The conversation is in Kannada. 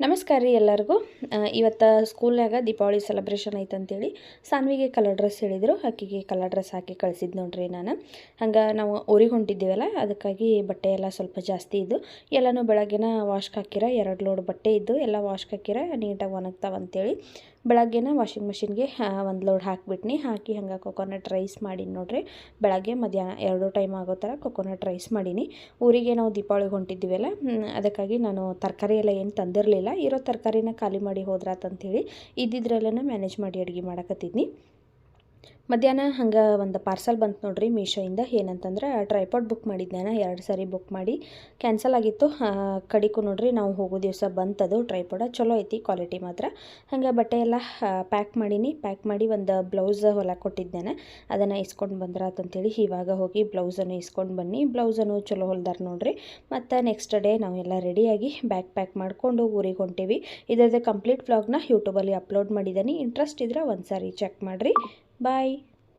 ನಮಸ್ಕಾರ ರೀ ಎಲ್ಲರಿಗೂ. ಇವತ್ತು ಸ್ಕೂಲ್ನಾಗ ದೀಪಾವಳಿ ಸೆಲೆಬ್ರೇಷನ್ ಐತೆ ಅಂತೇಳಿ ಸಾನ್ವಿಗೆ ಕಲರ್ ಡ್ರೆಸ್ ಹೇಳಿದರು. ಆಕೆಗೆ ಕಲರ್ ಡ್ರೆಸ್ ಹಾಕಿ ಕಳಿಸಿದ್ದು ನೋಡ್ರಿ ನಾನು. ಹಂಗೆ ನಾವು ಊರಿಗೆ ಹೊಂಟಿದ್ದೀವಲ್ಲ, ಅದಕ್ಕಾಗಿ ಬಟ್ಟೆ ಎಲ್ಲ ಸ್ವಲ್ಪ ಜಾಸ್ತಿ ಇದ್ದು ಎಲ್ಲನೂ ಬೆಳಗ್ಗೆನ ವಾಶ್ಗೆ ಹಾಕಿರ. 2 ಲೋಡ್ ಬಟ್ಟೆ ಇದ್ದು ಎಲ್ಲ ವಾಶ್ಗೆ ಹಾಕಿರ, ನೀಟಾಗಿ ಒಣಗ್ತಾವಂತೇಳಿ ಬೆಳಗ್ಗೆನ ವಾಷಿಂಗ್ ಮಿಷಿನ್ಗೆ 1 ಲೋಡ್ ಹಾಕಿಬಿಟ್ನಿ. ಹಾಕಿ ಹಂಗೆ ಕೊಕೊನಟ್ ರೈಸ್ ಮಾಡೀನಿ ನೋಡ್ರಿ. ಬೆಳಗ್ಗೆ ಮಧ್ಯಾಹ್ನ 2 ಟೈಮ್ ಆಗೋ ಥರ ಕೊಕೊನಟ್ ರೈಸ್ ಮಾಡೀನಿ. ಊರಿಗೆ ನಾವು ದೀಪಾವಳಿಗೆ ಹೊಂಟಿದ್ದೀವಲ್ಲ, ಅದಕ್ಕಾಗಿ ನಾನು ತರಕಾರಿ ಎಲ್ಲ ಏನು ತಂದಿರಲಿಲ್ಲ. ಇರೋ ತರಕಾರಿನ ಖಾಲಿ ಮಾಡಿ ಹೋದ್ರಾತಂಥೇಳಿ ಇದ್ದಿದ್ರಲ್ಲೇ ಮ್ಯಾನೇಜ್ ಮಾಡಿ ಅಡುಗೆ ಮಾಡಕತ್ತಿದ್ನಿ. ಮಧ್ಯಾಹ್ನ ಹಂಗೆ ಒಂದು ಪಾರ್ಸಲ್ ಬಂತು ನೋಡ್ರಿ ಮೀಶೋಯಿಂದ. ಏನಂತಂದ್ರೆ ಟ್ರೈಪಾಡ್ ಬುಕ್ ಮಾಡಿದ್ದೆ ನಾನು 2 ಸಾರಿ ಬುಕ್ ಮಾಡಿ ಕ್ಯಾನ್ಸಲ್ ಆಗಿತ್ತು. ಕಡಿಕು ನೋಡ್ರಿ ನಾವು ಹೋಗೋ ದಿವಸ ಬಂತದು ಟ್ರೈಪಾಡ. ಚಲೋ ಐತಿ ಕ್ವಾಲಿಟಿ ಮಾತ್ರ. ಹಂಗೆ ಬಟ್ಟೆ ಎಲ್ಲ ಪ್ಯಾಕ್ ಮಾಡೀನಿ. ಪ್ಯಾಕ್ ಮಾಡಿ ಒಂದು ಬ್ಲೌಸ್ ಹೊಲ ಕೊಟ್ಟಿದ್ದೇನೆ, ಅದನ್ನು ಇಸ್ಕೊಂಡು ಬಂದ್ರಾತಂಥೇಳಿ ಇವಾಗ ಹೋಗಿ ಬ್ಲೌಸನ್ನು ಇಸ್ಕೊಂಡು ಬನ್ನಿ. ಬ್ಲೌಸನ್ನು ಚಲೋ ಹೊಲ್ದಾರ ನೋಡ್ರಿ. ಮತ್ತು ನೆಕ್ಸ್ಟ್ ಡೇ ನಾವೆಲ್ಲ ರೆಡಿಯಾಗಿ ಬ್ಯಾಗ್ ಪ್ಯಾಕ್ ಮಾಡಿಕೊಂಡು ಊರಿಗೆ ಹೊಂಟೀವಿ. ಇದರದ್ದು ಕಂಪ್ಲೀಟ್ ವ್ಲಾಗ್ನ ಯೂಟ್ಯೂಬಲ್ಲಿ ಅಪ್ಲೋಡ್ ಮಾಡಿದ್ದೀನಿ. ಇಂಟ್ರೆಸ್ಟ್ ಇದ್ರೆ ಒಂದು ಸಾರಿ ಚೆಕ್ ಮಾಡಿರಿ. ಬಾಯ್.